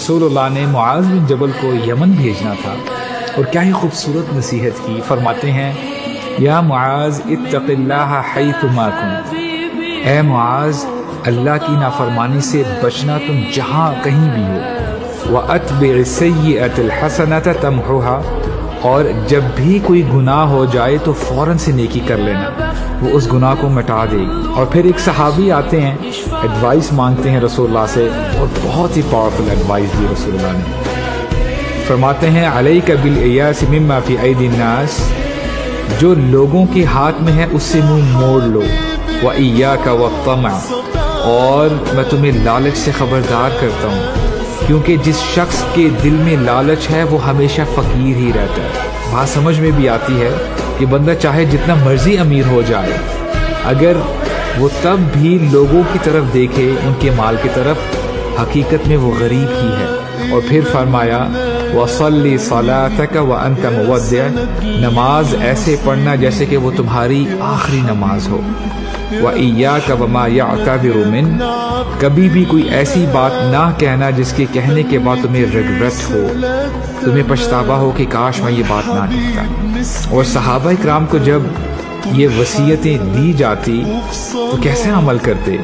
رسول اللہ نے معاذ بن جبل کو یمن بھیجنا تھا، اور کیا ہی خوبصورت نصیحت کی. فرماتے ہیں یا معاذ اتق اللہ حیث ما کنت، اے معاذ اللہ کی نافرمانی سے بچنا تم جہاں کہیں بھی ہو. وَأَتْبِعِ السَّيِّئَةَ الْحَسَنَةَ تَمْحُوهَا، اور جب بھی کوئی گناہ ہو جائے تو فوراً سے نیکی کر لینا، وہ اس گناہ کو مٹا دے گی. اور پھر ایک صحابی آتے ہیں، ایڈوائس مانگتے ہیں رسول اللہ سے، اور بہت ہی پاورفل ایڈوائس دی رسول اللہ نے. فرماتے ہیں علیک بالایاس مما فی ایدی الناس، جو لوگوں کے ہاتھ میں ہے اس سے منہ موڑ لو. وَإِيَّاكَ وَالطَّمَعَ، اور میں تمہیں لالچ سے خبردار کرتا ہوں، کیونکہ جس شخص کے دل میں لالچ ہے وہ ہمیشہ فقیر ہی رہتا ہے. بات سمجھ میں بھی آتی ہے کہ بندہ چاہے جتنا مرضی امیر ہو جائے، اگر وہ تب بھی لوگوں کی طرف دیکھے، ان کے مال کی طرف، حقیقت میں وہ غریب ہی ہے. اور پھر فرمایا وَصَلِّ صَلَاتَكَ وَأَنْتَ مُوَدِّعٌ، نماز ایسے پڑھنا جیسے کہ وہ تمہاری آخری نماز ہو. وَإِيَّاكَ وَمَا يَعْتَذِرُ مِنْ، کبھی بھی کوئی ایسی بات نہ کہنا جس کے کہنے کے بعد تمہیں ریگریٹ ہو، تمہیں پچھتاوا ہو کہ کاش میں یہ بات نہ کہتا. اور صحابہ کرام کو جب یہ وصیتیں دی جاتی تو کیسے عمل کرتے؟